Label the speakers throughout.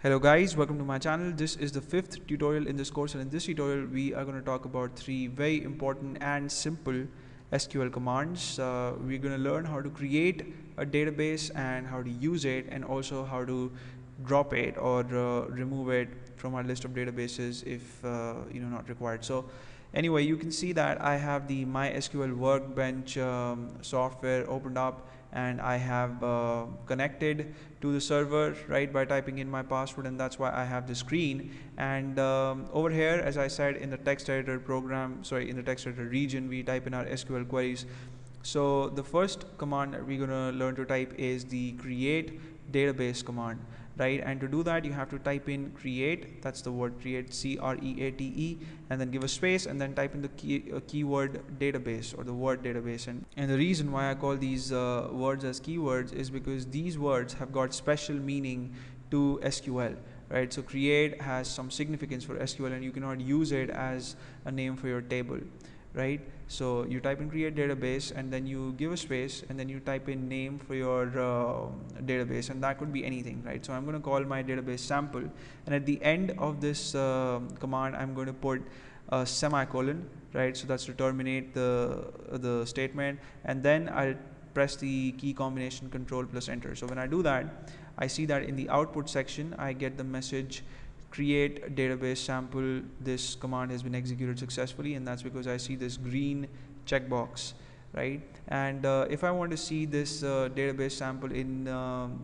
Speaker 1: Hello guys, welcome to my channel. This is the fifth tutorial in this course, and in this tutorial we are going to talk about three very important and simple SQL commands. We're going to learn how to create a database and how to use it, and also how to drop it or remove it from our list of databases if not required. So anyway, you can see that I have the MySQL workbench software opened up, and I have connected to the server, right, by typing in my password, and that's why I have the screen. And over here, as I said, in the text editor in the text editor region, we type in our SQL queries. So the first command that we're going to learn to type is the create database command, right? And to do that, you have to type in create, that's the word create, CREATE, and then give a space, and then type in the keyword database, or the word database. And the reason why I call these words as keywords is because these words have got special meaning to SQL, right? So create has some significance for SQL, and you cannot use it as a name for your table, right? So you type in create database, and then you give a space, and then you type in name for your database, and that could be anything, right? So I'm going to call my database sample, and at the end of this command I'm going to put a semicolon, right? So that's to terminate the statement, and then I'll press the key combination control plus enter. So when I do that, I see that in the output section I get the message create database sample, this command has been executed successfully, and that's because I see this green checkbox, right? And if I want to see this database sample in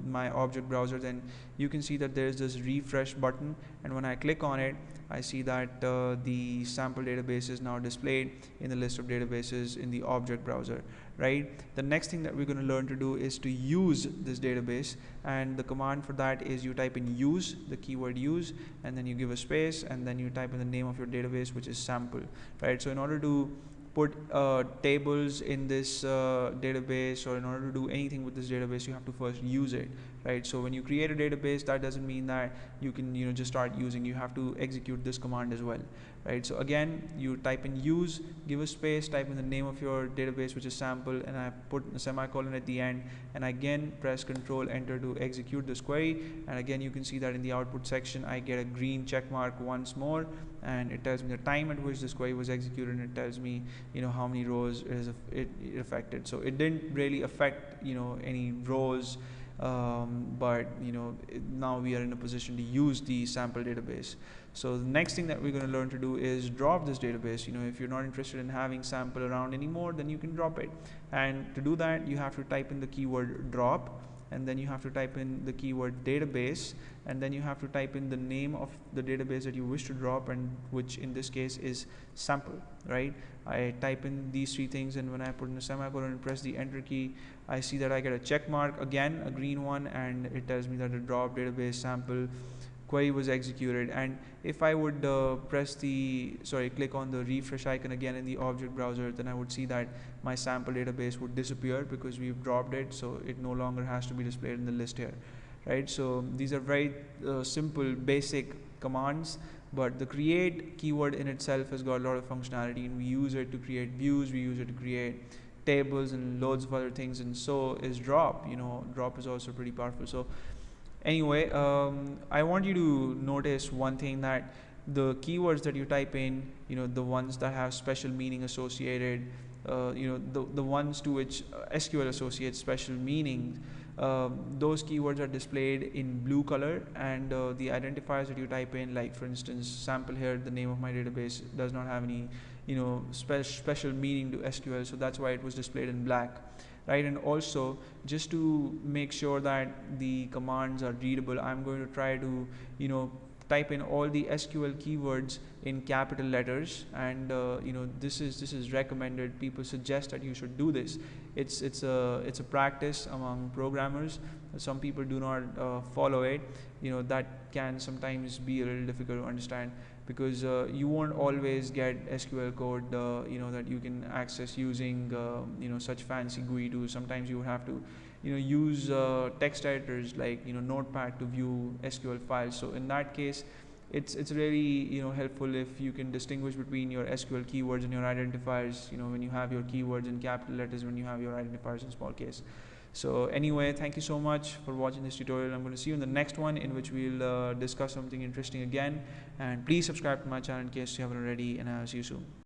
Speaker 1: my object browser, then you can see that there's this refresh button, and when I click on it, I see that the sample database is now displayed in the list of databases in the object browser, right? The next thing that we're going to learn to do is to use this database, and the command for that is you type in use, the keyword use, and then you give a space, and then you type in the name of your database, which is sample, right? So in order to put tables in this database, or in order to do anything with this database, you have to first use it, right? So when you create a database, that doesn't mean that you can just start using. You have to execute this command as well, right? So again, you type in use, give a space, type in the name of your database, which is sample, and I put a semicolon at the end, and again press control enter to execute this query. And again, you can see that in the output section I get a green check mark once more, and it tells me the time at which this query was executed, and it tells me how many rows it affected. So it didn't really affect any rows, but now we are in a position to use the sample database. So the next thing that we're going to learn to do is drop this database. If you're not interested in having sample around anymore, then you can drop it. And to do that, you have to type in the keyword drop, and then you have to type in the keyword database, and then you have to type in the name of the database that you wish to drop, and which in this case is sample, right? I type in these three things, and when I put in a semicolon and press the enter key, I see that I get a check mark, again a green one, and it tells me that the drop database sample query was executed. And if I would click on the refresh icon again in the object browser, then I would see that my sample database would disappear because we've dropped it, so it no longer has to be displayed in the list here, right? So these are very simple basic commands, but the create keyword in itself has got a lot of functionality, and we use it to create views, we use it to create tables and loads of other things, and so is drop. Drop is also pretty powerful. So anyway, I want you to notice one thing, that the keywords that you type in, the ones that have special meaning associated, the ones to which SQL associates special meaning, those keywords are displayed in blue color, and the identifiers that you type in, like for instance sample here, the name of my database does not have any special meaning to SQL, so that's why it was displayed in black, right? And also, just to make sure that the commands are readable, I'm going to try to type in all the SQL keywords in capital letters, and this is recommended. People suggest that you should do this. It's a practice among programmers. Some people do not follow it. That can sometimes be a little difficult to understand, because you won't always get SQL code that you can access using such fancy GUI tools. Sometimes you have to use text editors like Notepad to view SQL files. So in that case, it's really helpful if you can distinguish between your SQL keywords and your identifiers when you have your keywords in capital letters, when you have your identifiers in small case. So anyway, thank you so much for watching this tutorial. I'm going to see you in the next one, in which we'll discuss something interesting again. And please subscribe to my channel in case you haven't already, and I'll see you soon.